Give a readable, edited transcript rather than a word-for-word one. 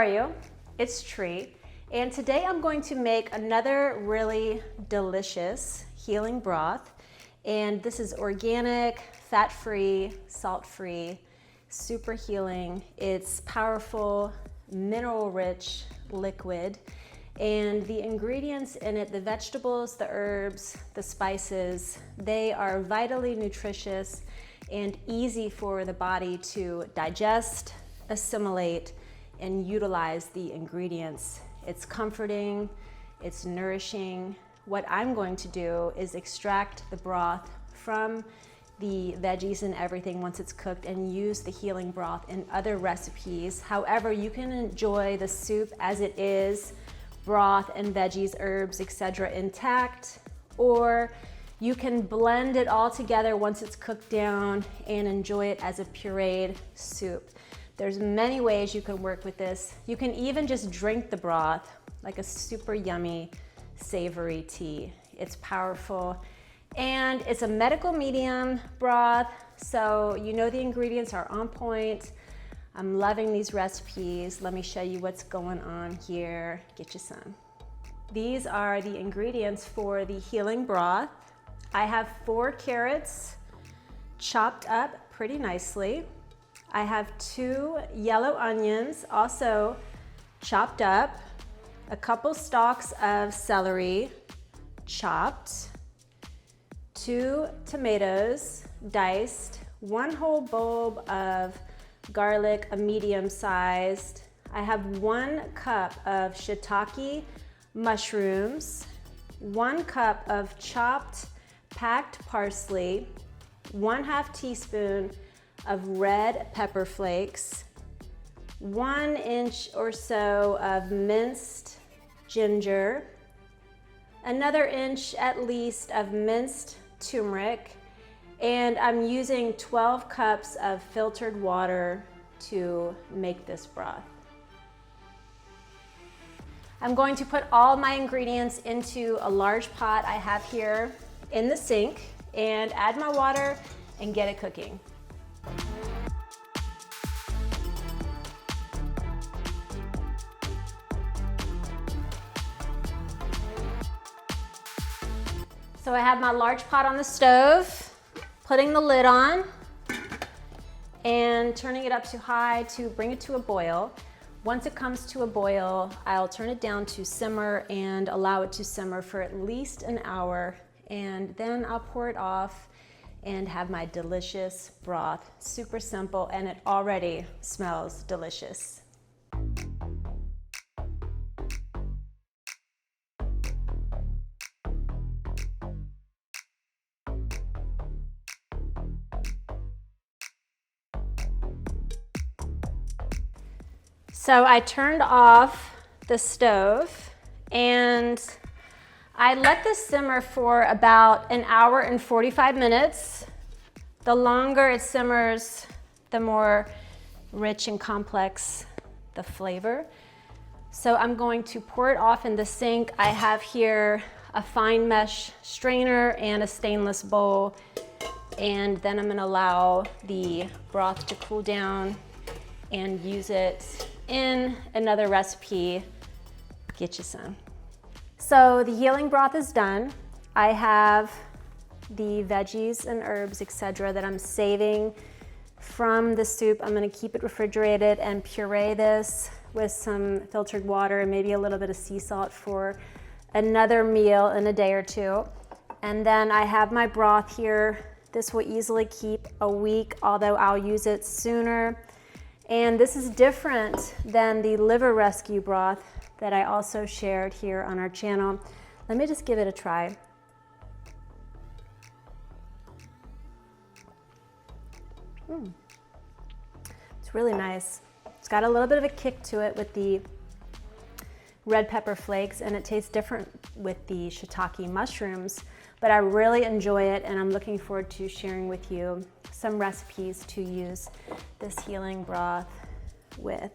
are you? It's Tree, and today I'm going to make another really delicious healing broth, and this is organic, fat-free, salt-free, super healing. It's powerful, mineral-rich liquid, and the ingredients in it, the vegetables, the herbs, the spices, they are vitally nutritious and easy for the body to digest, assimilate, and utilize the ingredients. It's comforting, it's nourishing. What I'm going to do is extract the broth from the veggies and everything once it's cooked and use the healing broth in other recipes. However, you can enjoy the soup as it is, broth and veggies, herbs, etc. intact, or you can blend it all together once it's cooked down and enjoy it as a pureed soup. There's many ways you can work with this. You can even just drink the broth like a super yummy, savory tea. It's powerful. And it's a medical medium broth, so you know the ingredients are on point. I'm loving these recipes. Let me show you what's going on here. Get you some. These are the ingredients for the healing broth. I have 4 carrots chopped up pretty nicely. I have 2 yellow onions also chopped up, a couple stalks of celery chopped, 2 tomatoes diced, 1 whole bulb of garlic, a medium sized. I have 1 cup of shiitake mushrooms, 1 cup of chopped packed parsley, 1/2 teaspoon of red pepper flakes, 1 inch or so of minced ginger, another inch at least of minced turmeric, and I'm using 12 cups of filtered water to make this broth. I'm going to put all my ingredients into a large pot I have here in the sink and add my water and get it cooking. So I have my large pot on the stove, putting the lid on and turning it up to high to bring it to a boil. Once it comes to a boil, I'll turn it down to simmer and allow it to simmer for at least an hour, and then I'll pour it off and have my delicious broth. Super simple, and it already smells delicious. So I turned off the stove and I let this simmer for about an hour and 45 minutes. The longer it simmers, the more rich and complex the flavor. So I'm going to pour it off in the sink. I have here a fine mesh strainer and a stainless bowl, and then I'm gonna allow the broth to cool down and use it in another recipe. Get you some. So the healing broth is done. I have the veggies and herbs, etc. that I'm saving from the soup. I'm gonna keep it refrigerated and puree this with some filtered water and maybe a little bit of sea salt for another meal in a day or 2. And then I have my broth here. This will easily keep a week, although I'll use it sooner. And this is different than the liver rescue broth that I also shared here on our channel. Let me just give it a try. It's really nice. It's got a little bit of a kick to it with the red pepper flakes, and it tastes different with the shiitake mushrooms, but I really enjoy it, and I'm looking forward to sharing with you some recipes to use this healing broth with.